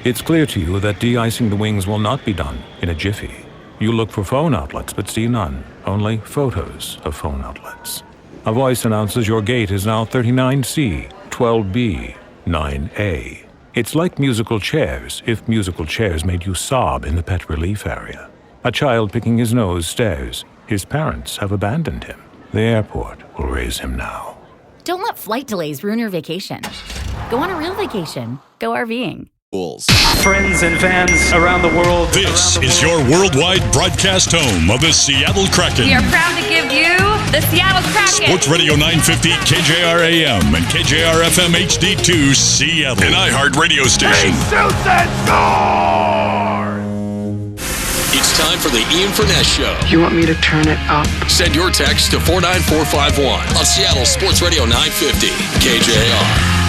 It's clear to you that de-icing the wings will not be done in a jiffy. You look for phone outlets but see none, only photos of phone outlets. A voice announces your gate is now 39C, 12B, 9A. It's like musical chairs, if musical chairs made you sob in the pet relief area. A child picking his nose stares. His parents have abandoned him. The airport will raise him now. Don't let flight delays ruin your vacation. Go on a real vacation. Go RVing. Friends and fans around the world. This is your worldwide broadcast home of the Seattle Kraken. We are proud to give you the Seattle Kraken. Sports Radio 950 KJR AM and KJR FM HD2 Seattle. An iHeart radio station. It's time for the Ian Furness Show. You want me to turn it up? Send your text to 49451 on Seattle Sports Radio 950 KJR.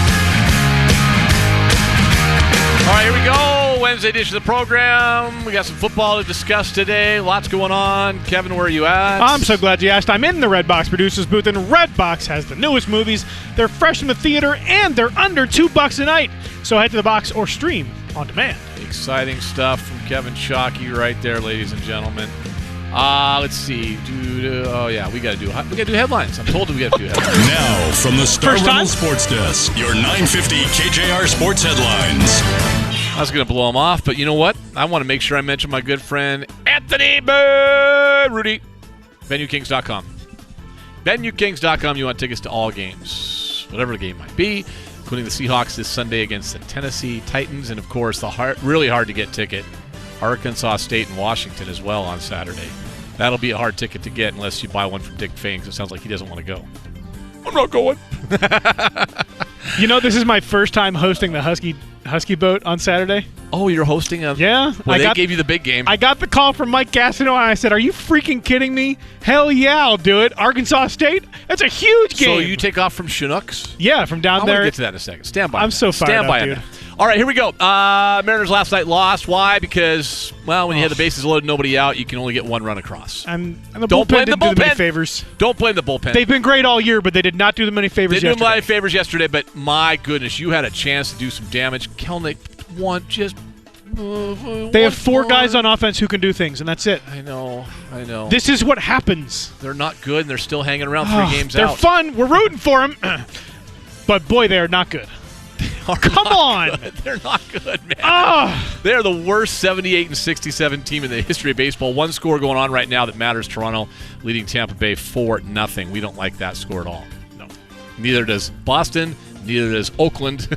All right, here we go. Wednesday edition of the program. We got some football to discuss today. Lots going on. Kevin, where are you at? I'm so glad you asked. I'm in the Redbox producers booth, and Redbox has the newest movies. They're fresh from the theater, and they're under $2 a night. So head to the box or stream on demand. Exciting stuff from Kevin Shockey right there, ladies and gentlemen. Let's see. Oh yeah, we gotta do headlines. I'm told we gotta do headlines. Now from the Star Reynolds Sports Desk, your 950 KJR Sports headlines. I was gonna blow them off, but you know what? I want to make sure I mention my good friend Anthony Rudy. VenueKings.com. VenueKings.com. You want tickets to all games, whatever the game might be, including the Seahawks this Sunday against the Tennessee Titans, and of course the really hard to get ticket, Arkansas State and Washington as well on Saturday. That'll be a hard ticket to get unless you buy one from Dick Fings. It sounds like he doesn't want to go. I'm not going. You know, this is my first time hosting the Husky Boat on Saturday. Oh, you're hosting a... Yeah. Well, they gave you the big game. I got the call from Mike Gastineau, and I said, are you freaking kidding me? Hell yeah, I'll do it. Arkansas State? That's a huge game. So you take off from Chinooks? Yeah, from down there. I want to get to that in a second. Stand by. I'm so fired up, dude. All right, here we go. Mariners last night lost. Why? Because, well, when you have the bases loaded, nobody out, you can only get one run across. And the bullpen didn't do them any favors. Don't blame the bullpen. They've been great all year, but they did not do them any favors yesterday. They did them any favors yesterday, but my goodness, you had a chance to do some damage. Kelnick won just... They have four guys on offense who can do things, and that's it. I know. This is what happens. They're not good, and they're still hanging around 3 games they're out. They're fun. We're rooting for them. But, boy, they are not good. Come on. Good. They're not good, man. They're the worst 78-67 team in the history of baseball. One score going on right now that matters. Toronto leading Tampa Bay 4-0. We don't like that score at all. No. Neither does Boston. Neither does Oakland.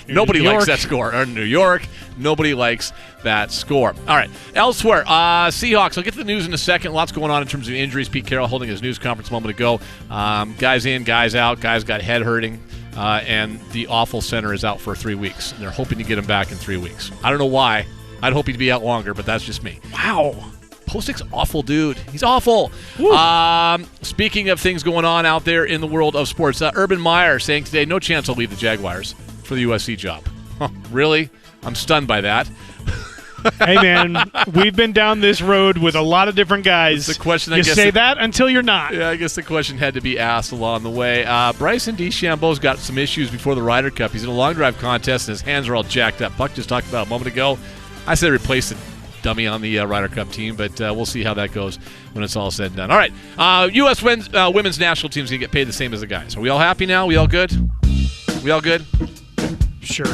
Nobody likes that score. Or New York. Nobody likes that score. All right. Elsewhere, Seahawks. I'll get to the news in a second. Lots going on in terms of injuries. Pete Carroll holding his news conference a moment ago. Guys in, guys out. Guys got head hurting. And the awful center is out for 3 weeks. And they're hoping to get him back in 3 weeks. I don't know why. I'd hope he'd be out longer, but that's just me. Wow. Postic's awful, dude. He's awful. Speaking of things going on out there in the world of sports, Urban Meyer saying today, no chance I'll leave the Jaguars for the USC job. Really? I'm stunned by that. Hey, man, we've been down this road with a lot of different guys. The question, you say that until you're not. Yeah, I guess the question had to be asked along the way. Bryson DeChambeau's got some issues before the Ryder Cup. He's in a long drive contest, and his hands are all jacked up. Buck just talked about it a moment ago. I said replace the dummy on the Ryder Cup team, but we'll see how that goes when it's all said and done. All right, U.S. women's national team's going to get paid the same as the guys. Are we all happy now? We all good? We all good? Sure.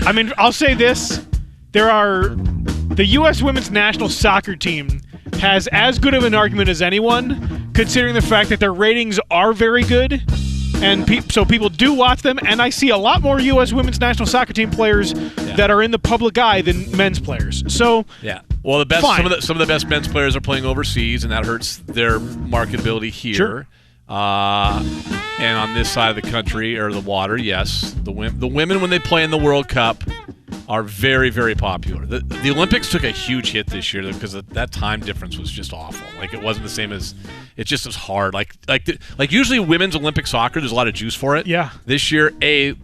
I mean, I'll say this. The U.S. women's national soccer team has as good of an argument as anyone, considering the fact that their ratings are very good, and so people do watch them, and I see a lot more U.S. women's national soccer team players that are in the public eye than men's players. So yeah, well, some of the best men's players are playing overseas, and that hurts their marketability here. Sure. And on this side of the country or the water, yes, the women when they play in the World Cup are very, very popular. The Olympics took a huge hit this year because that time difference was just awful. Like, it wasn't the same as – it just was hard. Like usually women's Olympic soccer, there's a lot of juice for it. Yeah. This year,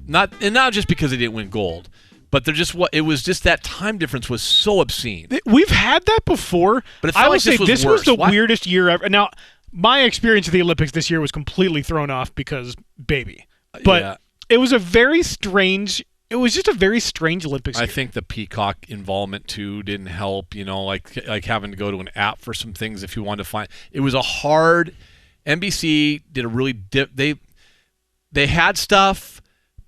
not just because they didn't win gold, but it was just that time difference was so obscene. We've had that before. But it felt like this was the weirdest year ever. Now, my experience of the Olympics this year was completely thrown off because baby. But it was a very strange It was just a very strange Olympics I year. think the Peacock involvement too didn't help. Like having to go to an app for some things if you wanted to find. It was a hard. NBC did a really they had stuff,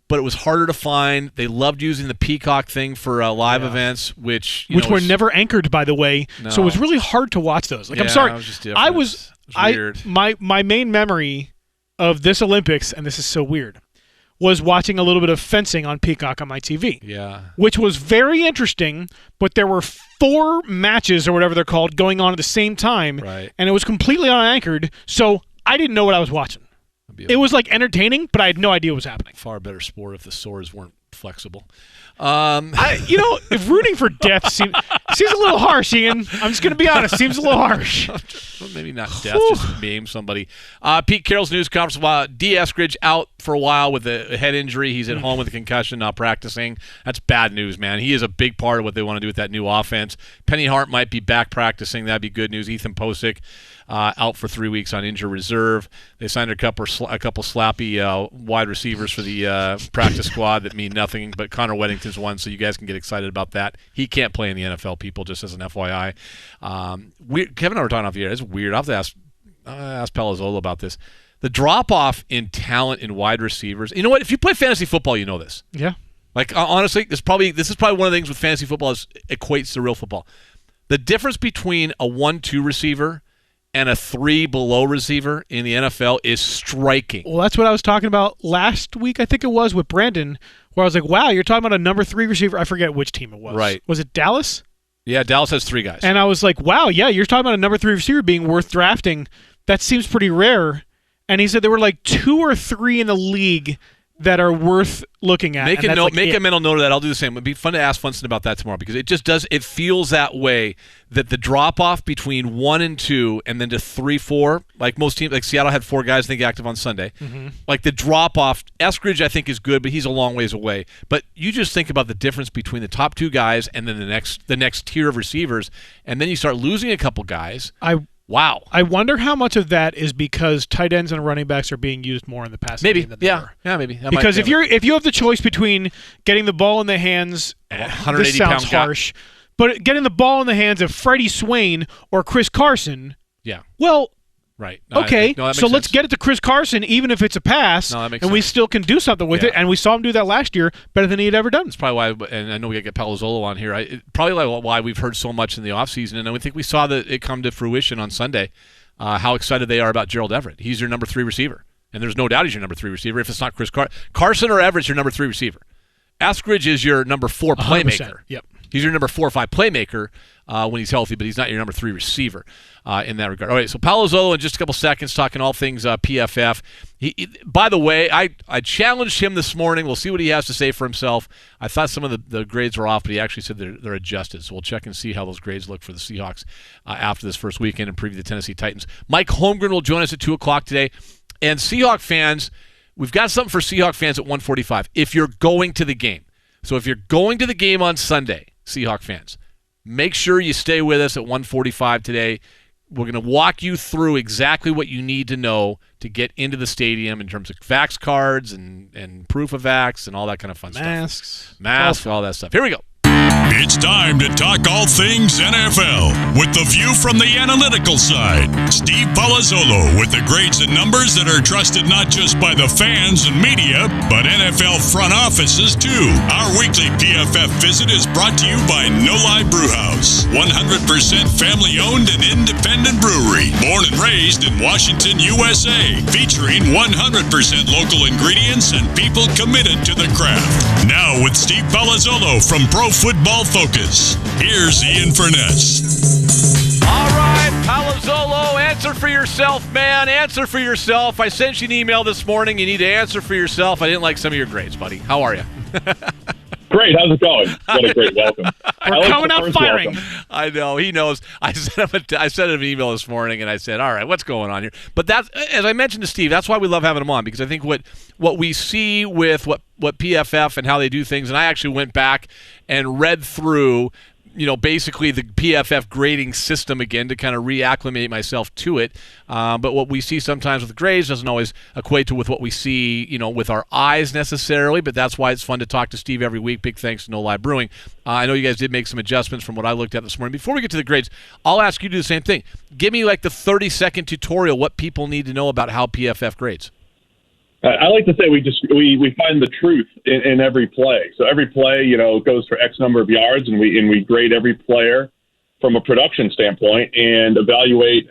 but it was harder to find. They loved using the Peacock thing for live events, which were never anchored, by the way. No. So it was really hard to watch those. Like, I'm sorry, it was just different. It was weird. My main memory of this Olympics, and this is so weird, was watching a little bit of fencing on Peacock on my TV. Yeah. Which was very interesting, but there were 4 matches or whatever they're called going on at the same time, right. And it was completely unanchored, so I didn't know what I was watching. It was like entertaining, but I had no idea what was happening. Far better sport if the swords weren't flexible. If rooting for death seems a little harsh, Ian. I'm just going to be honest. Seems a little harsh. Well, maybe not death, just maim somebody. Pete Carroll's news conference. D. Eskridge out for a while with a head injury. He's at home with a concussion, not practicing. That's bad news, man. He is a big part of what they want to do with that new offense. Penny Hart might be back practicing. That'd be good news. Ethan Posick out for 3 weeks on injured reserve. They signed a couple slappy wide receivers for the practice squad that mean nothing, but Connor Weddington's one, so you guys can get excited about that. He can't play in the NFL, people, just as an FYI. Kevin and I were talking off the air. It's weird. I'll have to ask Palazzolo about this. The drop-off in talent in wide receivers. You know what? If you play fantasy football, you know this. Yeah. Like, honestly, this is probably one of the things with fantasy football is equates to real football. The difference between a 1-2 receiver and a 3 below receiver in the NFL is striking. Well, that's what I was talking about last week, I think it was, with Brandon, where I was like, wow, you're talking about a number 3 receiver. I forget which team it was. Right. Was it Dallas? Yeah, Dallas has 3 guys. And I was like, wow, yeah, you're talking about a number 3 receiver being worth drafting. That seems pretty rare. And he said there were like 2 or 3 in the league that are worth looking at. Make a mental note of that. I'll do the same. It'd be fun to ask Funston about that tomorrow because it just does. It feels that way that the drop off between 1 and 2 and then to 3, 4, like most teams, like Seattle had 4 guys I think active on Sunday. Mm-hmm. Like the drop off, Eskridge I think is good, but he's a long ways away. But you just think about the difference between the top 2 guys and then the next tier of receivers, and then you start losing a couple guys. Wow. I wonder how much of that is because tight ends and running backs are being used more in the passing game than they were. Yeah, maybe. That because if you have the choice between getting the ball in the hands, this sounds harsh, but getting the ball in the hands of Freddie Swain or Chris Carson, well, right. Okay, so sense. Let's get it to Chris Carson, even if it's a pass, and we still can do something with it. And we saw him do that last year better than he had ever done. That's probably why, and I know we got to get Palazzolo on here. Probably why we've heard so much in the offseason, and I think we saw it come to fruition on Sunday, how excited they are about Gerald Everett. He's your number 3 receiver, and there's no doubt he's your number 3 receiver if it's not Chris Carson or Everett's your number 3 receiver. Eskridge is your number 4 playmaker. 100%. Yep. He's your number 4 or 5 playmaker when he's healthy, but he's not your number 3 receiver in that regard. All right, so Palazzolo in just a couple seconds talking all things PFF. By the way, I challenged him this morning. We'll see what he has to say for himself. I thought some of the grades were off, but he actually said they're adjusted. So we'll check and see how those grades look for the Seahawks after this first weekend and preview the Tennessee Titans. Mike Holmgren will join us at 2 o'clock today. And Seahawk fans, we've got something for Seahawk fans at 1:45 if you're going to the game. So if you're going to the game on Sunday, Seahawk fans, make sure you stay with us at 1:45 today. We're going to walk you through exactly what you need to know to get into the stadium in terms of vax cards and proof of vax and all that kind of fun stuff. Masks, all that stuff. Here we go. It's time to talk all things NFL with the view from the analytical side. Steve Palazzolo with the grades and numbers that are trusted not just by the fans and media, but NFL front offices too. Our weekly PFF visit is brought to you by No Lie Brewhouse, 100% family-owned and independent brewery, born and raised in Washington, USA, featuring 100% local ingredients and people committed to the craft. Now with Steve Palazzolo from Pro Football Focus. Here's Ian Furness. All right, Palazzolo, answer for yourself, man. Answer for yourself. I sent you an email this morning. You need to answer for yourself. I didn't like some of your grades, buddy. How are you? Great. How's it going? What a great welcome. We're coming out firing. Welcome. I know. He knows. I sent him an email this morning, and I said, all right, what's going on here? But that's, as I mentioned to Steve, that's why we love having him on, because I think what we see with what PFF and how they do things, and I actually went back and read through basically the PFF grading system again to kind of reacclimate myself to it. But what we see sometimes with grades doesn't always equate to with what we see, with our eyes necessarily. But that's why it's fun to talk to Steve every week. Big thanks to No Lie Brewing. I know you guys did make some adjustments from what I looked at this morning. Before we get to the grades, I'll ask you to do the same thing. Give me like the 30-second tutorial what people need to know about how PFF grades. I like to say we find the truth in every play. So every play, goes for X number of yards, and we grade every player from a production standpoint and evaluate,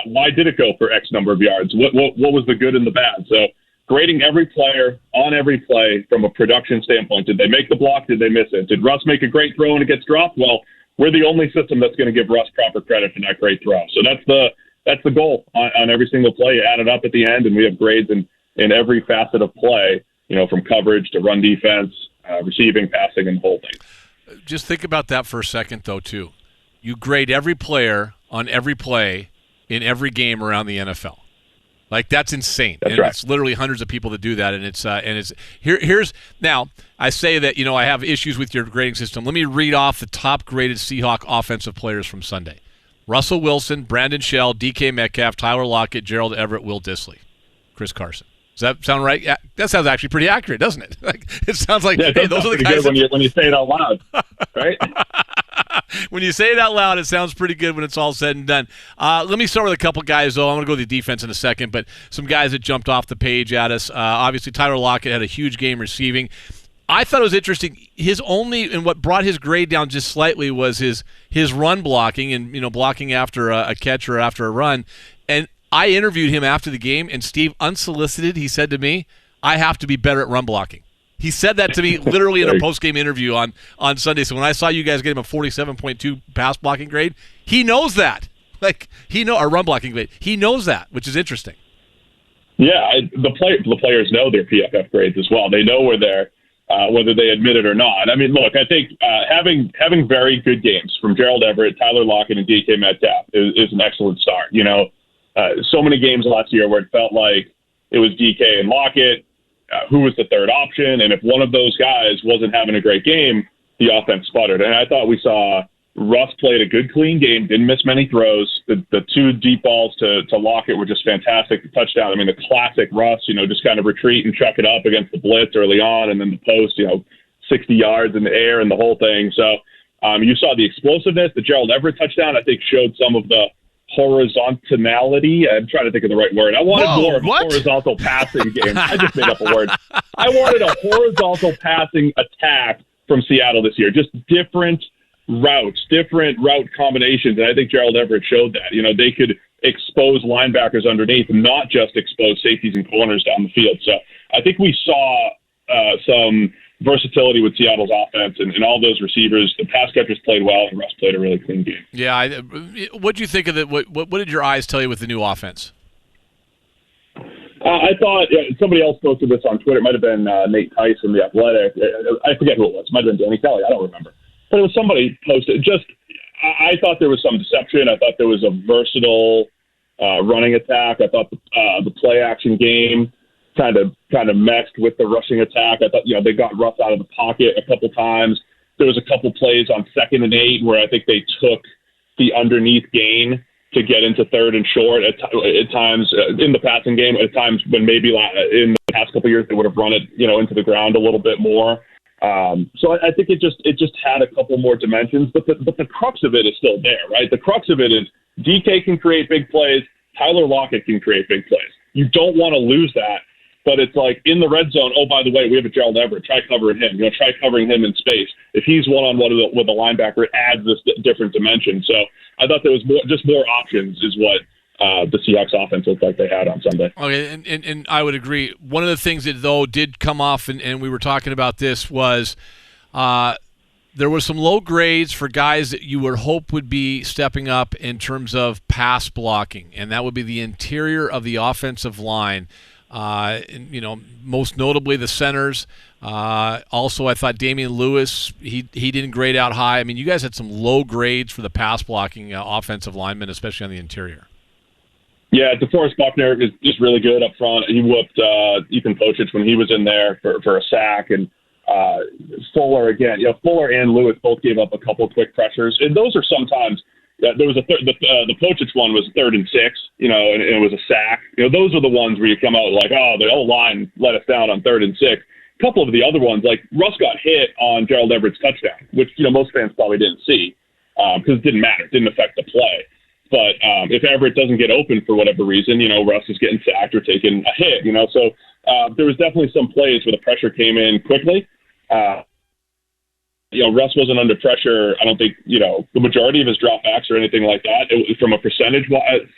why did it go for X number of yards? What was the good and the bad? So grading every player on every play from a production standpoint. Did they make the block? Did they miss it? Did Russ make a great throw and it gets dropped? Well, we're the only system that's going to give Russ proper credit for that great throw. So that's the goal on every single play. You add it up at the end, and we have grades in every facet of play, from coverage to run defense, receiving, passing, and the whole thing. Just think about that for a second, though, too. You grade every player on every play in every game around the NFL. Like, that's insane. That's and right. It's literally hundreds of people that do that, and it's here's now. I say that I have issues with your grading system. Let me read off the top graded Seahawk offensive players from Sunday: Russell Wilson, Brandon Shell, DK Metcalf, Tyler Lockett, Gerald Everett, Will Disley, Chris Carson. Does that sound right? Yeah, that sounds actually pretty accurate, doesn't it? Like, it sounds like hey, those are the guys. When you say it out loud, right? When you say it out loud, it sounds pretty good when it's all said and done. Let me start with a couple guys, though. I'm going to go to the defense in a second, but some guys that jumped off the page at us. Obviously, Tyler Lockett had a huge game receiving. I thought it was interesting. And what brought his grade down just slightly was his run blocking and blocking after a catch or after a run. And I interviewed him after the game, and Steve, unsolicited, he said to me, "I have to be better at run blocking." He said that to me literally in a post-game interview on Sunday. So when I saw you guys get him a 47.2 pass blocking grade, he knows that. Like, our run blocking grade. He knows that, which is interesting. Yeah, the players know their PFF grades as well. They know where they're, whether they admit it or not. I mean, look, I think having very good games from Gerald Everett, Tyler Lockett, and DK Metcalf is an excellent start. So many games last year where it felt like it was DK and Lockett, who was the third option, and if one of those guys wasn't having a great game, the offense sputtered. And I thought we saw Russ played a good, clean game, didn't miss many throws. The two deep balls to Lockett were just fantastic. The touchdown, I mean, the classic Russ, just kind of retreat and chuck it up against the blitz early on, and then the post, 60 yards in the air and the whole thing. So you saw the explosiveness. The Gerald Everett touchdown, I think, showed some of the horizontality. I'm trying to think of the right word. I wanted more of a horizontal passing game. I just made up a word. I wanted a horizontal passing attack from Seattle this year. Just different routes, different route combinations. And I think Gerald Everett showed that. They could expose linebackers underneath and not just expose safeties and corners down the field. So I think we saw some versatility with Seattle's offense and all those receivers. The pass catchers played well, and Russ played a really clean game. Yeah. What did you think of it? What did your eyes tell you with the new offense? I thought somebody else posted this on Twitter. It might have been Nate Tice from The Athletic. I forget who it was. It might have been Danny Kelly. I don't remember. But it was somebody posted. I thought there was some deception. I thought there was a versatile running attack. I thought the play action game kind of messed with the rushing attack. I thought, they got Russ out of the pocket a couple times. There was a couple plays on 2nd and 8 where I think they took the underneath gain to get into 3rd and short at times in the passing game, at times when maybe in the past couple of years they would have run it, into the ground a little bit more. So I think it just had a couple more dimensions, but the crux of it is still there, right? The crux of it is DK can create big plays. Tyler Lockett can create big plays. You don't want to lose that. But it's like in the red zone, oh, by the way, we have a Gerald Everett. Try covering him. Try covering him in space. If he's one-on-one with a linebacker, it adds this different dimension. So I thought there was more options is what the Seahawks offense looked like they had on Sunday. Okay, and I would agree. One of the things that, though, did come off, and we were talking about this, was there were some low grades for guys that you would hope would be stepping up in terms of pass blocking, and that would be the interior of the offensive line. Most notably the centers. Also, I thought Damian Lewis, he didn't grade out high. I mean, you guys had some low grades for the pass blocking offensive linemen, especially on the interior. Yeah, DeForest Buckner is really good up front. He whooped Ethan Pocic when he was in there for a sack, and Fuller again. Fuller and Lewis both gave up a couple quick pressures, and those are sometimes. There was the Pocic one was 3rd and 6, and it was a sack. Those are the ones where you come out like, oh, the whole line let us down on 3rd and 6. A couple of the other ones, like Russ got hit on Gerald Everett's touchdown, which most fans probably didn't see because it didn't matter, it didn't affect the play. But if Everett doesn't get open for whatever reason, Russ is getting sacked or taking a hit. So there was definitely some plays where the pressure came in quickly. Russ wasn't under pressure. I don't think, the majority of his dropbacks or anything like that. From a percentage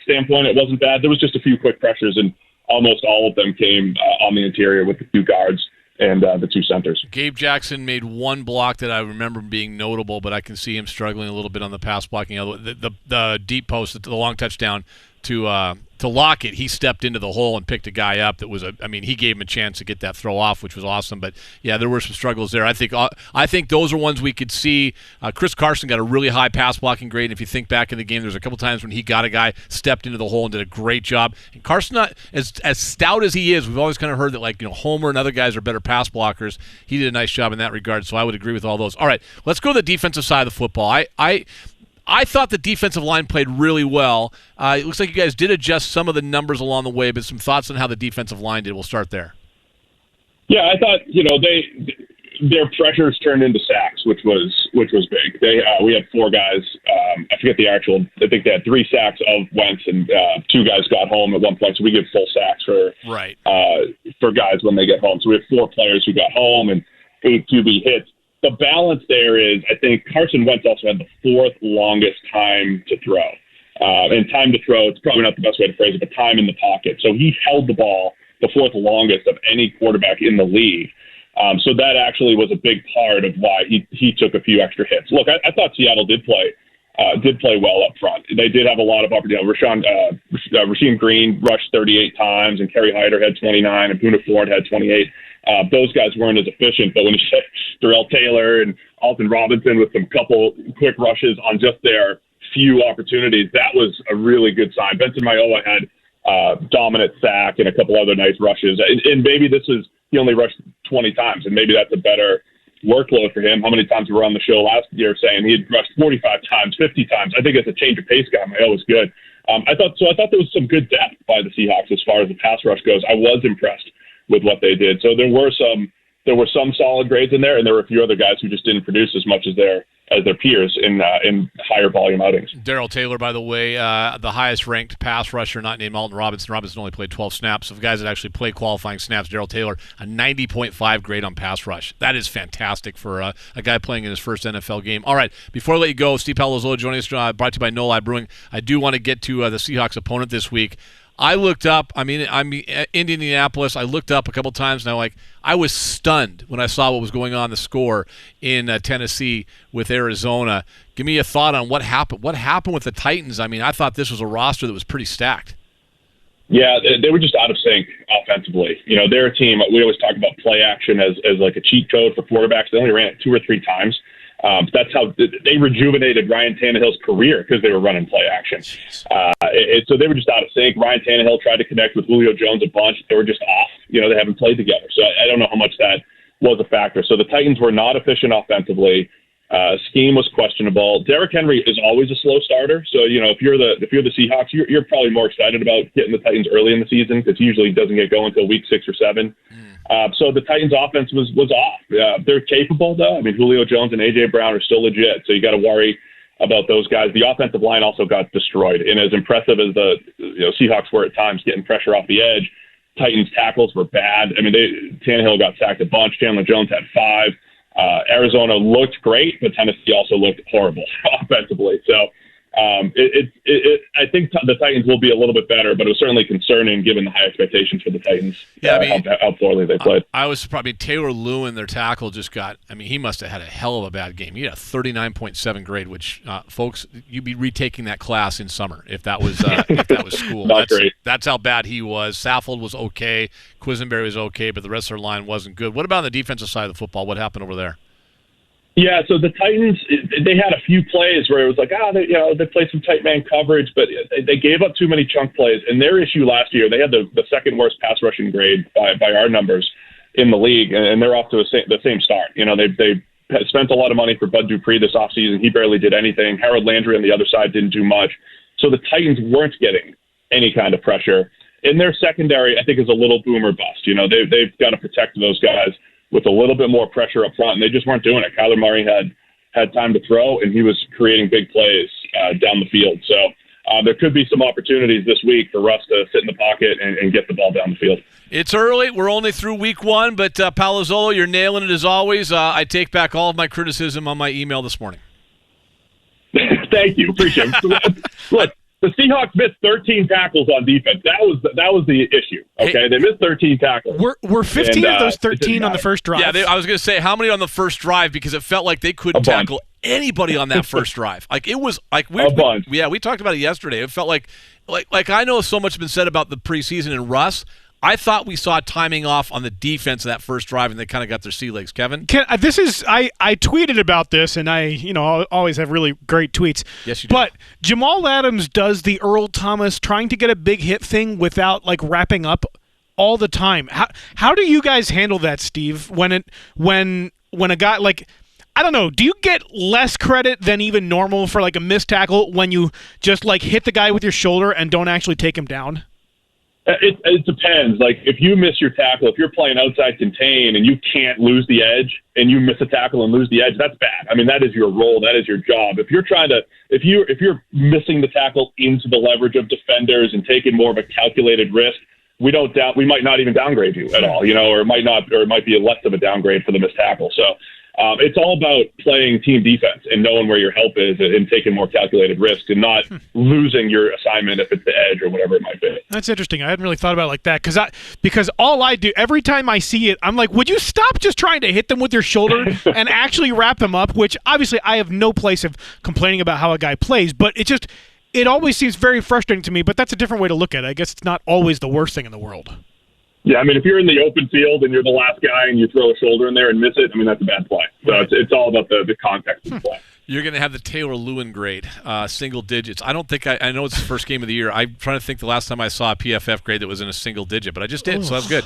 standpoint, it wasn't bad. There was just a few quick pressures, and almost all of them came on the interior with the 2 guards and the 2 centers. Gabe Jackson made one block that I remember being notable, but I can see him struggling a little bit on the pass blocking. The deep post, the long touchdown to Lockett, he stepped into the hole and picked a guy up that was he gave him a chance to get that throw off, which was awesome. But yeah, there were some struggles there. I think those are ones we could see. Chris Carson got a really high pass blocking grade. And if you think back in the game, there's a couple times when he got a guy, stepped into the hole and did a great job. And Carson, not as stout as he is, we've always kind of heard that Homer and other guys are better pass blockers. He did a nice job in that regard, so I would agree with all those. All right, let's go to the defensive side of the football. I thought the defensive line played really well. It looks like you guys did adjust some of the numbers along the way, but some thoughts on how the defensive line did. We'll start there. Yeah, I thought their pressures turned into sacks, which was big. We had 4 guys. I forget the actual. I think they had 3 sacks of Wentz, and 2 guys got home at one point. So we give full sacks for guys when they get home. So we have 4 players who got home and 8 QB hits. The balance there is, I think Carson Wentz also had the 4th longest time to throw. And time to throw, it's probably not the best way to phrase it, but time in the pocket. So he held the ball the 4th longest of any quarterback in the league. So that actually was a big part of why he took a few extra hits. Look, I thought Seattle did play well up front. They did have a lot of opportunity. Rasheem Green rushed 38 times, and Kerry Hyder had 29, and Poona Ford had 28. Those guys weren't as efficient, but when you said Darrell Taylor and Alton Robinson with some couple quick rushes on just their few opportunities, that was a really good sign. Benson Mayowa had dominant sack and a couple other nice rushes. And maybe he only rushed 20 times, and maybe that's a better workload for him. How many times we were on the show last year saying he had rushed 45 times, 50 times. I think it's a change of pace guy. Mayowa's good. I thought there was some good depth by the Seahawks as far as the pass rush goes. I was impressed with what they did. So there were some solid grades in there, and there were a few other guys who just didn't produce as much as their peers in higher volume outings. Darrell Taylor, by the way, the highest ranked pass rusher, not named Alton Robinson. Robinson only played 12 snaps. Of guys that actually play qualifying snaps, Darrell Taylor, a 90.5 grade on pass rush. That is fantastic for a guy playing in his first NFL game. All right, before I let you go, Steve Palazzolo joining us, brought to you by No Lie Brewing. I do want to get to the Seahawks opponent this week. I looked up, I'm in Indianapolis. I looked up a couple times, and I was stunned when I saw what was going on, the score in Tennessee with Arizona. Give me a thought on what happened. What happened with the Titans? I thought this was a roster that was pretty stacked. Yeah, they were just out of sync offensively. They're a team, we always talk about play action as like a cheat code for quarterbacks. They only ran it 2 or 3 times. That's how they rejuvenated Ryan Tannehill's career, because they were running play action. So they were just out of sync. Ryan Tannehill tried to connect with Julio Jones a bunch. They were just off. They haven't played together. So I don't know how much that was a factor. So the Titans were not efficient offensively. Scheme was questionable. Derrick Henry is always a slow starter. So, if you're the Seahawks, you're probably more excited about getting the Titans early in the season, because he usually doesn't get going until week 6 or 7. So the Titans offense was off. They're capable, though. Julio Jones and A.J. Brown are still legit, so you got to worry about those guys. The offensive line also got destroyed. And as impressive as the Seahawks were at times getting pressure off the edge, Titans tackles were bad. Tannehill got sacked a bunch. Chandler Jones had 5. Arizona looked great, but Tennessee also looked horrible offensively. So I think the Titans will be a little bit better, but it was certainly concerning given the high expectations for the Titans. How poorly they played. I was surprised. Taylor Lewin, their tackle, just got. He must have had a hell of a bad game. He had a 39.7 grade, which folks, you'd be retaking that class in summer if that was school. Not great. That's how bad he was. Saffold was okay. Quisenberry was okay, but the rest of their line wasn't good. What about on the defensive side of the football? What happened over there? Yeah, so the Titans, they had a few plays where it was like, they played some tight man coverage, but they gave up too many chunk plays. And their issue last year, they had the second worst pass rushing grade by our numbers in the league, and they're off to the same start. You know, they spent a lot of money for Bud Dupree this offseason. He barely did anything. Harold Landry on the other side didn't do much. So the Titans weren't getting any kind of pressure. In their secondary, I think, is a little boom or bust. You know, they've got to protect those guys with a little bit more pressure up front, and they just weren't doing it. Kyler Murray had time to throw, and he was creating big plays down the field. So there could be some opportunities this week for Russ to sit in the pocket and get the ball down the field. It's early. We're only through week 1, but Palazzolo, you're nailing it as always. I take back all of my criticism on my email this morning. Thank you. Appreciate it. Look, the Seahawks missed 13 tackles on defense. That was the issue. Okay, Hey, they missed 13 tackles. Were 15 of those 13 on the first drive? Yeah, I was going to say, how many on the first drive? Because it felt like they couldn't tackle anybody on that first drive. Like, it was like a bunch. We talked about it yesterday. It felt like I know so much has been said about the preseason and Russ. I thought we saw timing off on the defense in that first drive, and they kind of got their sea legs. Kevin? I tweeted about this, and I always have really great tweets. Yes, you do. But Jamal Adams does the Earl Thomas trying to get a big hit thing without wrapping up all the time. How do you guys handle that, Steve? When a guy I don't know, do you get less credit than even normal for a missed tackle when you just hit the guy with your shoulder and don't actually take him down? It depends. Like, if you miss your tackle, if you're playing outside contain and you can't lose the edge and you miss a tackle and lose the edge, that's bad. I mean, that is your role. That is your job. If you're if you're missing the tackle into the leverage of defenders and taking more of a calculated risk, we might not even downgrade you at all, or it might be less of a downgrade for the missed tackle. So it's all about playing team defense and knowing where your help is and taking more calculated risks and not losing your assignment if it's the edge or whatever it might be. That's interesting. I hadn't really thought about it like that because all I do every time I see it, I'm like, would you stop just trying to hit them with your shoulder and actually wrap them up? Which obviously I have no place of complaining about how a guy plays, but it always seems very frustrating to me. But that's a different way to look at it. I guess it's not always the worst thing in the world. Yeah, I mean, if you're in the open field and you're the last guy and you throw a shoulder in there and miss it, I mean, that's a bad play. So it's all about the context of the play. You're going to have the Taylor Lewin grade, single digits. I don't think I know it's the first game of the year. I'm trying to think the last time I saw a PFF grade that was in a single digit, but I just did, so that's good.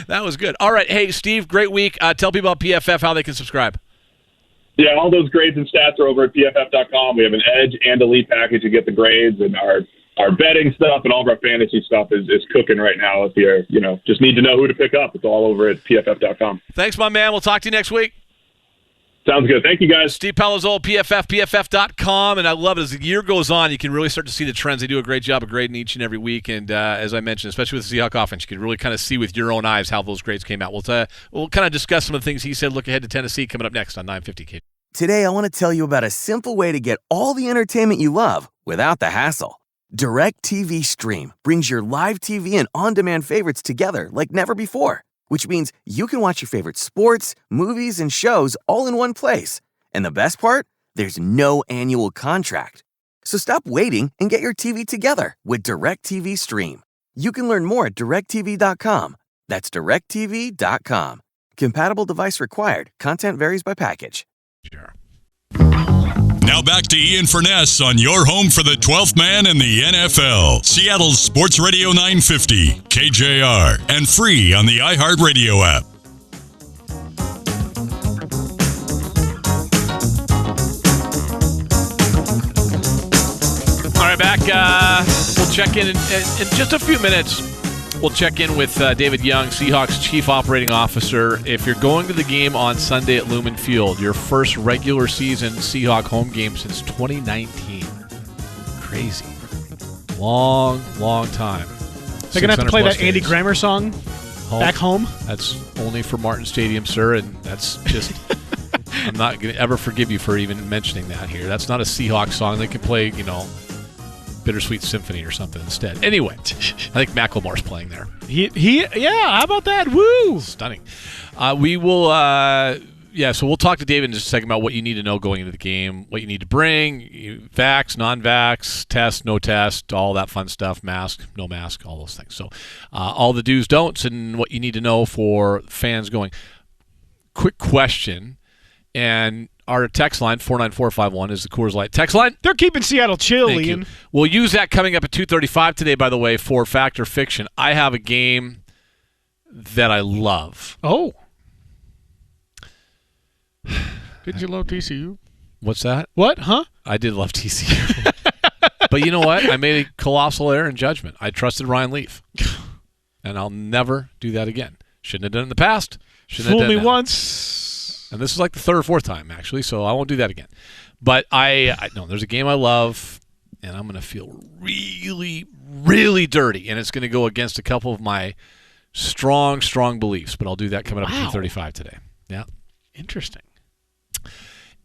That was good. All right, hey, Steve, great week. Tell people about PFF, how they can subscribe. Yeah, all those grades and stats are over at pff.com. We have an Edge and Elite package to get the grades, and our betting stuff and all of our fantasy stuff is cooking right now. If you just need to know who to pick up, it's all over at pff.com. Thanks, my man. We'll talk to you next week. Sounds good. Thank you, guys. Steve Palazzolo, pff.com. And I love it. As the year goes on, you can really start to see the trends. They do a great job of grading each and every week. And as I mentioned, especially with the Seahawks offense, you can really kind of see with your own eyes how those grades came out. We'll kind of discuss some of the things he said. Look ahead to Tennessee coming up next on 950 K. Today, I want to tell you about a simple way to get all the entertainment you love without the hassle. DirecTV Stream brings your live TV and on-demand favorites together like never before, which means you can watch your favorite sports, movies, and shows all in one place. And the best part? There's no annual contract. So stop waiting and get your TV together with DirecTV Stream. You can learn more at directtv.com. That's directtv.com. Compatible device required. Content varies by package. Sure. Now back to Ian Furness on your home for the 12th man in the NFL. Seattle's Sports Radio 950, KJR, and free on the iHeartRadio app. All right, back. We'll check in just a few minutes. We'll check in with David Young, Seahawks Chief Operating Officer. If you're going to the game on Sunday at Lumen Field, your first regular season Seahawk home game since 2019. Crazy. Long time. They're going to have to play that Andy days. Grammer song back home? That's only for Martin Stadium, sir, and that's just... I'm not going to ever forgive you for even mentioning that here. That's not a Seahawks song. They can play, Bittersweet Symphony or something instead. Anyway, I think Macklemore's playing there. Yeah, how about that? Woo! Stunning. We will, so we'll talk to David in just a second about what you need to know going into the game, what you need to bring, vax, non-vax, test, no test, all that fun stuff, mask, no mask, all those things. So all the do's, don'ts, and what you need to know for fans going. Quick question, and our text line, 49451, is the Coors Light text line. They're keeping Seattle chill, Thank Ian. you. We'll use that coming up at 2:35 today, by the way, for Fact or Fiction. I have a game that I love. Oh. Didn't you love TCU? What's that? What? Huh? I did love TCU. But you know what? I made a colossal error in judgment. I trusted Ryan Leaf. And I'll never do that again. Shouldn't have done it in the past. Shouldn't have Fool done me that. once. And this is like the third or fourth time, actually, so I won't do that again. But I know there's a game I love, and I'm going to feel really, really dirty, and it's going to go against a couple of my strong beliefs, but I'll do that coming up at 2:35 today. Yeah. Interesting.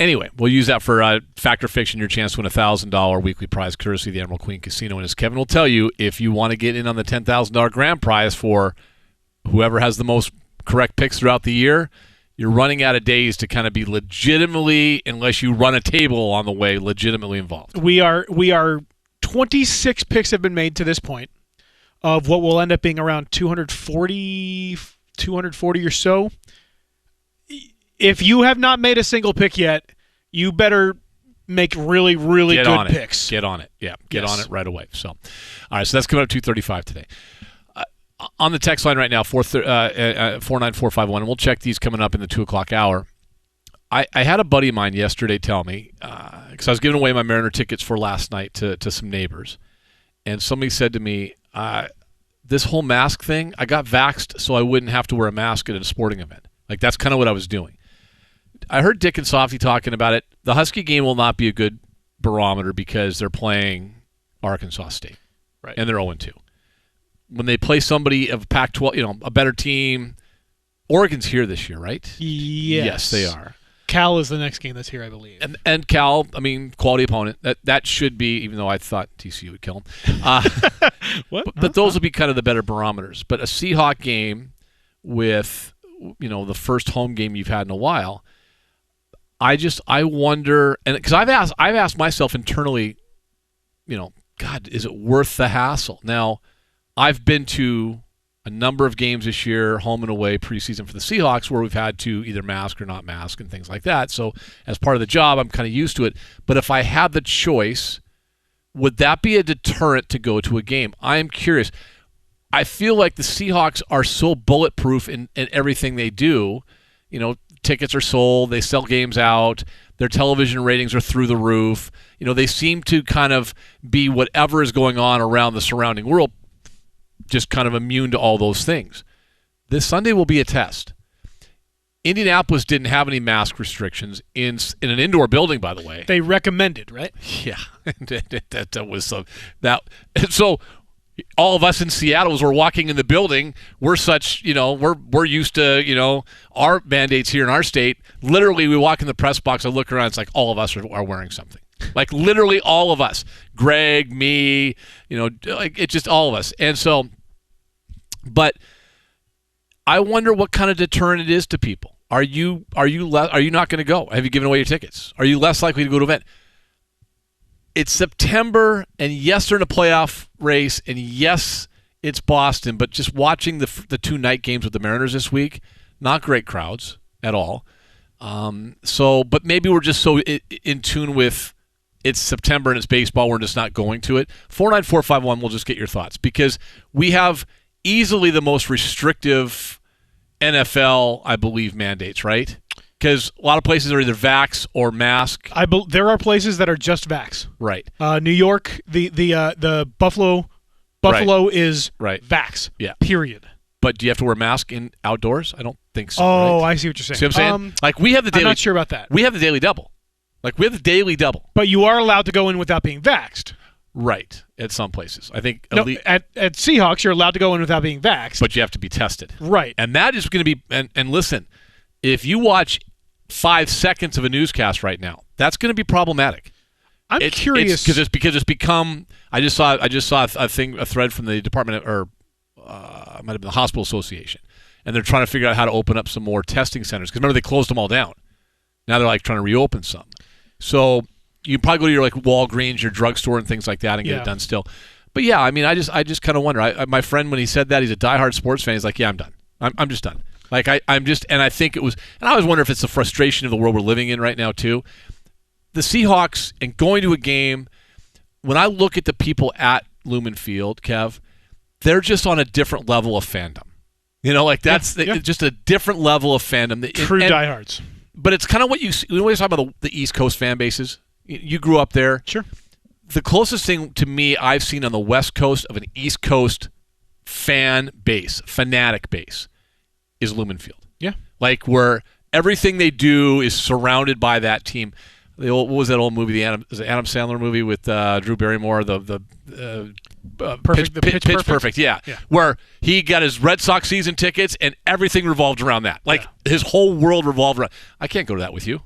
Anyway, we'll use that for Fact or Fiction, your chance to win a $1,000 weekly prize courtesy of the Emerald Queen Casino. And as Kevin will tell you, if you want to get in on the $10,000 grand prize for whoever has the most correct picks throughout the year, you're running out of days to kind of be legitimately, unless you run a table on the way, legitimately involved. We are 26 picks have been made to this point of what will end up being around 240 or so. If you have not made a single pick yet, you better make really, really good picks. Get on it. Yeah, get on it right away. So, all right, so that's coming up 2:35 today. On the text line right now, 49451, and we'll check these coming up in the 2 o'clock hour. I had a buddy of mine yesterday tell me, because I was giving away my Mariner tickets for last night to some neighbors, and somebody said to me, this whole mask thing, I got vaxxed so I wouldn't have to wear a mask at a sporting event. Like, that's kind of what I was doing. I heard Dick and Softy talking about it. The Husky game will not be a good barometer because they're playing Arkansas State, right? And they're 0-2. When they play somebody of Pac-12, a better team, Oregon's here this year, right? Yes, they are. Cal is the next game that's here, I believe. And Cal, quality opponent. That should be, even though I thought TCU would kill them. What? But those will be kind of the better barometers. But a Seahawk game with, the first home game you've had in a while, I wonder, and because I've asked myself internally, God, is it worth the hassle? Now, I've been to a number of games this year, home and away, preseason for the Seahawks, where we've had to either mask or not mask and things like that. So as part of the job, I'm kind of used to it. But if I had the choice, would that be a deterrent to go to a game? I am curious. I feel like the Seahawks are so bulletproof in everything they do. Tickets are sold. They sell games out. Their television ratings are through the roof. They seem to kind of be whatever is going on around the surrounding world, just kind of immune to all those things. This Sunday will be a test. Indianapolis didn't have any mask restrictions in an indoor building, by the way. They recommended, right? Yeah, that was so. All of us in Seattle, as we're walking in the building, we're such, we're used to, our mandates here in our state. Literally, we walk in the press box, I look around, it's like all of us are wearing something. Like literally all of us. Greg, me, it's just all of us. And so, but I wonder what kind of deterrent it is to people. Are you not going to go? Have you given away your tickets? Are you less likely to go to an event? It's September, and yes, they're in a playoff race, and yes, it's Boston, but just watching the two night games with the Mariners this week, not great crowds at all. But maybe we're just so in tune with it's September and it's baseball, we're just not going to it. 49451, we'll just get your thoughts, because we have easily the most restrictive NFL, I believe, mandates, right? Because a lot of places are either vax or mask. There are places that are just vax. Right. New York, the Buffalo is vax. Yeah. Period. But do you have to wear a mask outdoors? I don't think so. Oh, right? I see what you're saying. See what I'm saying? Like we have the daily. I'm not sure about that. We have the daily double. We have the daily double. But you are allowed to go in without being vaxxed. Right. At some places, I think. No, at Seahawks, you're allowed to go in without being vaxxed. But you have to be tested. Right. And that is going to be. And listen, if you watch 5 seconds of a newscast right now, that's going to be problematic. I'm curious because it's become. I just saw a thread from the department or it might have been the hospital association, and they're trying to figure out how to open up some more testing centers. Because remember, they closed them all down. Now they're trying to reopen some. So you can probably go to your Walgreens, your drugstore, and things like that, and get it done still. But yeah, I just kind of wonder. My friend, when he said that, he's a diehard sports fan. He's like, yeah, I'm done. I'm just done. And I think it was, and I always wonder if it's the frustration of the world we're living in right now too. The Seahawks and going to a game, when I look at the people at Lumen Field, Kev, they're just on a different level of fandom. You know, like that's just a different level of fandom. True diehards. But it's kind of what we always talk about the East Coast fan bases. You grew up there. Sure. The closest thing to me I've seen on the West Coast of an East Coast fan base, fanatic base, is Lumen Field. Yeah. Like where everything they do is surrounded by that team. What was that old movie? The Adam Sandler movie with Drew Barrymore, Pitch Perfect. Yeah, where he got his Red Sox season tickets and everything revolved around that. Like his whole world revolved around. I can't go to that with you.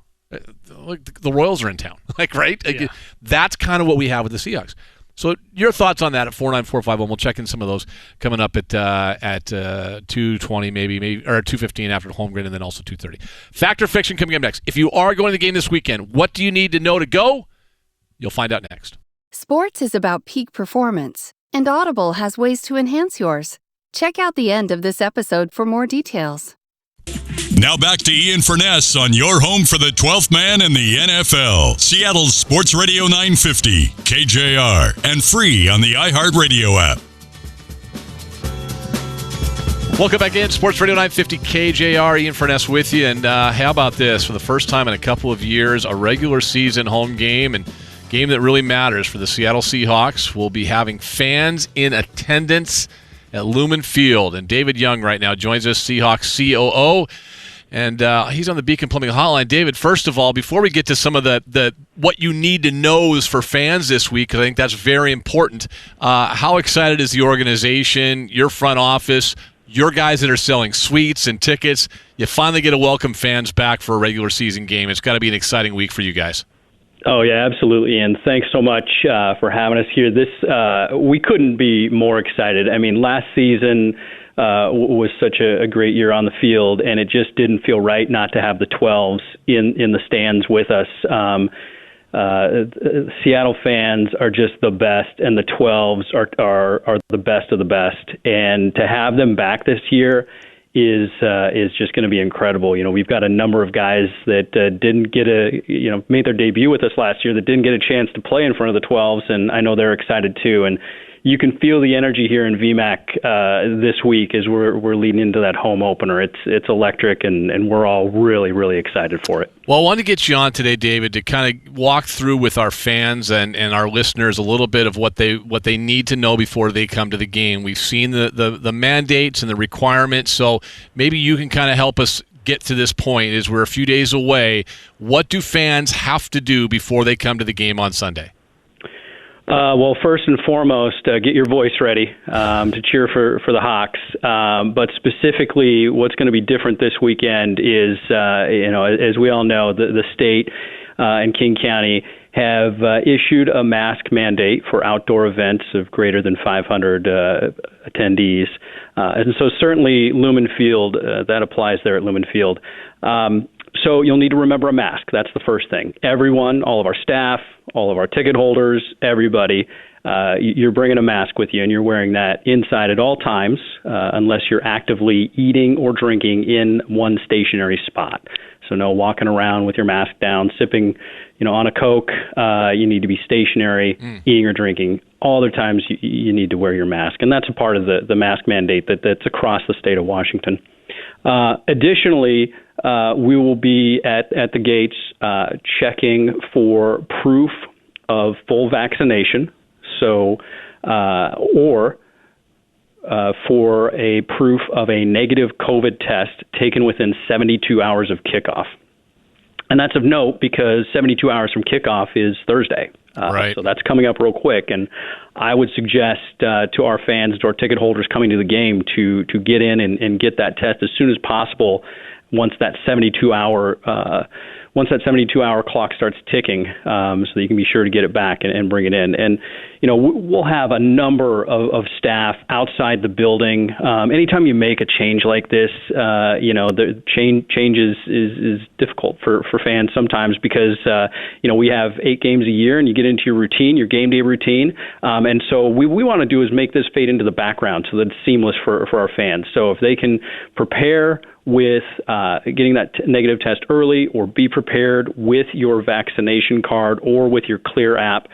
Like the Royals are in town. Like right. Like, that's kind of what we have with the Seahawks. So your thoughts on that at 49451? We'll check in some of those coming up at 2:20 maybe or 2:15 after the home grid, and then also 2:30. Fact or fiction coming up next. If you are going to the game this weekend, what do you need to know to go? You'll find out next. Sports is about peak performance, and Audible has ways to enhance yours. Check out the end of this episode for more details. Now back to Ian Furness on your home for the 12th man in the NFL. Seattle's Sports Radio 950, KJR, and free on the iHeartRadio app. Welcome back in. Sports Radio 950, KJR. Ian Furness with you. And how about this? For the first time in a couple of years, a regular season home game and game that really matters for the Seattle Seahawks. We'll be having fans in attendance at Lumen Field. And David Young right now joins us, Seahawks COO. And he's on the Beacon Plumbing Hotline. David, first of all, before we get to some of the what you need to knows for fans this week, because I think that's very important, how excited is the organization, your front office, your guys that are selling suites and tickets? You finally get to welcome fans back for a regular season game. It's got to be an exciting week for you guys. Oh, yeah, absolutely. And thanks so much for having us here. We couldn't be more excited. I mean, last season was such a great year on the field, and it just didn't feel right not to have the 12s in the stands with us. Seattle fans are just the best, and the 12s are the best of the best. And to have them back this year is just going to be incredible. You know, we've got a number of guys that didn't get made their debut with us last year that didn't get a chance to play in front of the 12s, and I know they're excited too. And you can feel the energy here in VMAC this week as we're leading into that home opener. It's electric, and we're all really, really excited for it. Well, I wanted to get you on today, David, to kind of walk through with our fans and our listeners a little bit of what they need to know before they come to the game. We've seen the mandates and the requirements, so maybe you can kind of help us get to this point as we're a few days away. What do fans have to do before they come to the game on Sunday? Well, first and foremost, get your voice ready to cheer for the Hawks. But specifically, what's going to be different this weekend is, as we all know, the state and King County have issued a mask mandate for outdoor events of greater than 500 attendees. And so certainly Lumen Field, that applies there at Lumen Field. So you'll need to remember a mask. That's the first thing. Everyone, all of our staff, all of our ticket holders, everybody, you're bringing a mask with you, and you're wearing that inside at all times unless you're actively eating or drinking in one stationary spot. So no walking around with your mask down, sipping, on a Coke. You need to be stationary, eating or drinking. All other times you need to wear your mask, and that's a part of the mask mandate that's across the state of Washington. Additionally, we will be at the gates checking for proof of full vaccination, or for a proof of a negative COVID test taken within 72 hours of kickoff. And that's of note because 72 hours from kickoff is Thursday. Right. So that's coming up real quick. And I would suggest to our fans, to our ticket holders coming to the game to get in and get that test as soon as possible once that 72-hour clock starts ticking, so that you can be sure to get it back and bring it in. And, we'll have a number of staff outside the building. Anytime you make a change like this, the change is difficult for fans sometimes because, we have 8 games a year and you get into your routine, your game day routine. And so we want to do is make this fade into the background so that it's seamless for our fans. So if they can prepare with getting that negative test early, or be prepared with your vaccination card or with your Clear app,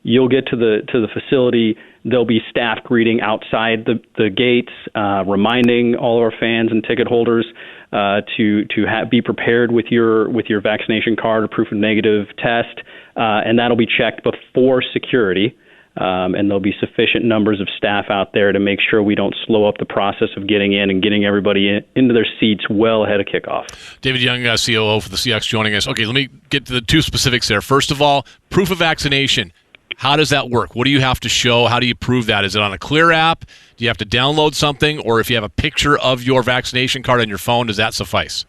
You'll get to the facility. There'll be staff greeting outside the gates, reminding all of our fans and ticket holders to be prepared with your vaccination card or proof of negative test, and that'll be checked before security. And there'll be sufficient numbers of staff out there to make sure we don't slow up the process of getting in and getting everybody into their seats well ahead of kickoff. David Young, COO for the Seahawks, joining us. Okay, let me get to the two specifics there. First of all, proof of vaccination. How does that work? What do you have to show? How do you prove that? Is it on a Clear app? Do you have to download something? Or if you have a picture of your vaccination card on your phone, does that suffice?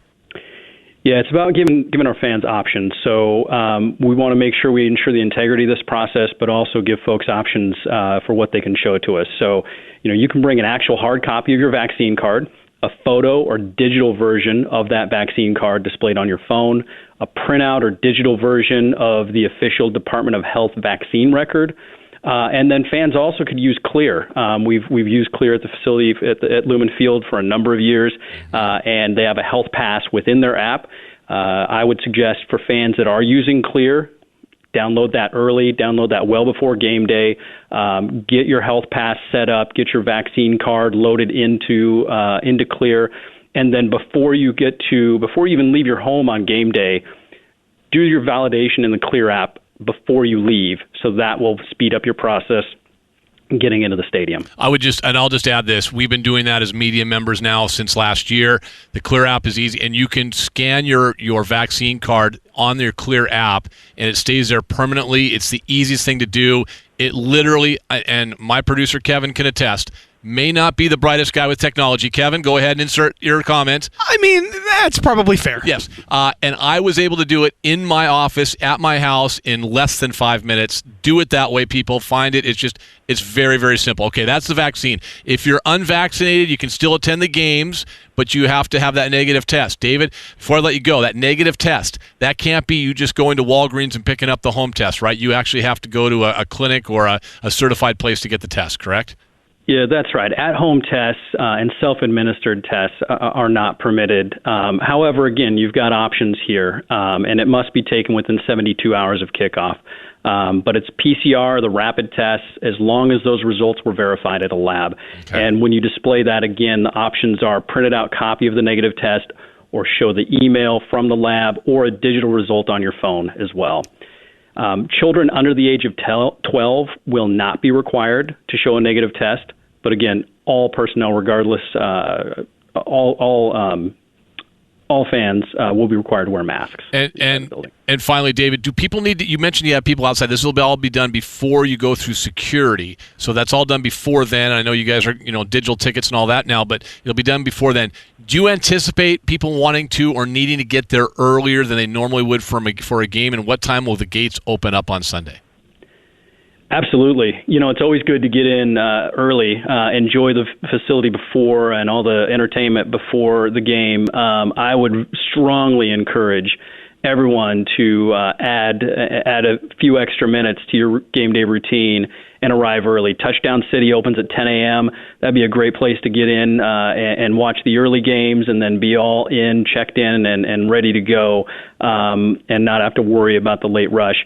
Yeah, it's about giving our fans options. So we want to make sure we ensure the integrity of this process, but also give folks options for what they can show to us. So, you can bring an actual hard copy of your vaccine card, a photo or digital version of that vaccine card displayed on your phone, a printout or digital version of the official Department of Health vaccine record, and then fans also could use Clear. We've used Clear at the facility at Lumen Field for a number of years, and they have a health pass within their app. I would suggest for fans that are using Clear, download that early, download that well before game day, get your health pass set up, get your vaccine card loaded into Clear, and then before you even leave your home on game day, do your validation in the Clear app before you leave, so that will speed up your process getting into the stadium. I'll just add this. We've been doing that as media members now since last year. The Clear app is easy, and you can scan your vaccine card on your Clear app, and it stays there permanently. It's the easiest thing to do. It literally, and my producer Kevin can attest, may not be the brightest guy with technology. Kevin, go ahead and insert your comment. I mean, that's probably fair. Yes. And I was able to do it in my office, at my house, in less than 5 minutes. Do it that way, people. Find it. It's very, very simple. Okay, that's the vaccine. If you're unvaccinated, you can still attend the games, but you have to have that negative test. David, before I let you go, that negative test, that can't be you just going to Walgreens and picking up the home test, right? You actually have to go to a clinic or a certified place to get the test, correct? Yeah, that's right. At-home tests and self-administered tests are not permitted. However, again, you've got options here, and it must be taken within 72 hours of kickoff. But it's PCR, the rapid tests, as long as those results were verified at a lab. Okay. And when you display that, again, the options are printed out copy of the negative test or show the email from the lab or a digital result on your phone as well. Children under the age of 12 will not be required to show a negative test. But again, all personnel, regardless, all fans will be required to wear masks. And finally, David, do people need to, you mentioned you have people outside. This will all be done before you go through security. So that's all done before then. I know you guys are, digital tickets and all that now, but it'll be done before then. Do you anticipate people wanting to or needing to get there earlier than they normally would for a game? And what time will the gates open up on Sunday? Absolutely. It's always good to get in early, enjoy the facility before and all the entertainment before the game. I would strongly encourage everyone to add a few extra minutes to your game day routine and arrive early. Touchdown City opens at 10 a.m. That'd be a great place to get in and watch the early games and then be all in, checked in, and ready to go and not have to worry about the late rush.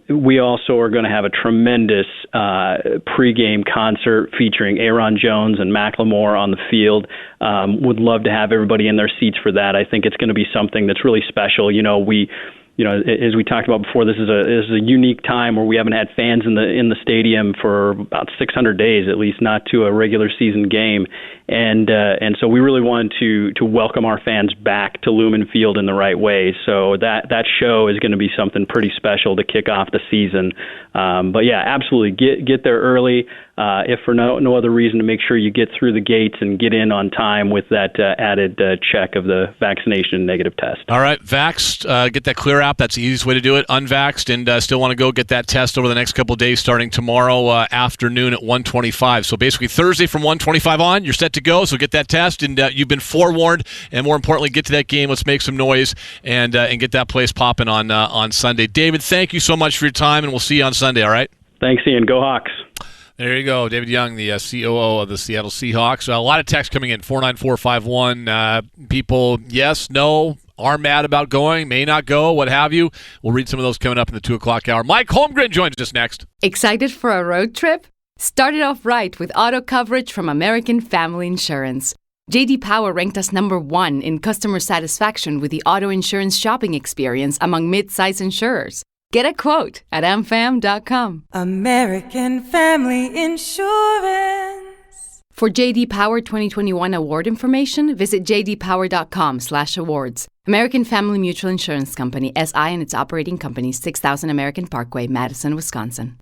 We also are going to have a tremendous pregame concert featuring Aaron Jones and Macklemore on the field. Would love to have everybody in their seats for that. I think it's going to be something that's really special. As we talked about before, this is a unique time where we haven't had fans in the stadium for about 600 days, at least, not to a regular season game, and so we really wanted to welcome our fans back to Lumen Field in the right way. So that show is going to be something pretty special to kick off the season. But yeah, absolutely, get there early. If for no other reason, to make sure you get through the gates and get in on time with that added check of the vaccination and negative test. All right, vaxxed, get that Clear app. That's the easiest way to do it. Unvaxxed and still want to go get that test over the next couple of days starting tomorrow afternoon at 1:25. So basically Thursday from 1:25 on, you're set to go. So get that test, and you've been forewarned. And more importantly, get to that game. Let's make some noise and get that place popping on Sunday. David, thank you so much for your time, and we'll see you on Sunday, all right? Thanks, Ian. Go Hawks. There you go, David Young, the COO of the Seattle Seahawks. A lot of text coming in, 49451. People, yes, no, are mad about going, may not go, what have you. We'll read some of those coming up in the 2 o'clock hour. Mike Holmgren joins us next. Excited for a road trip? Start it off right with auto coverage from American Family Insurance. J.D. Power ranked us #1 in customer satisfaction with the auto insurance shopping experience among mid-size insurers. Get a quote at amfam.com. American Family Insurance. For J.D. Power 2021 award information, visit jdpower.com/awards. American Family Mutual Insurance Company, SI and its operating companies, 6000 American Parkway, Madison, Wisconsin.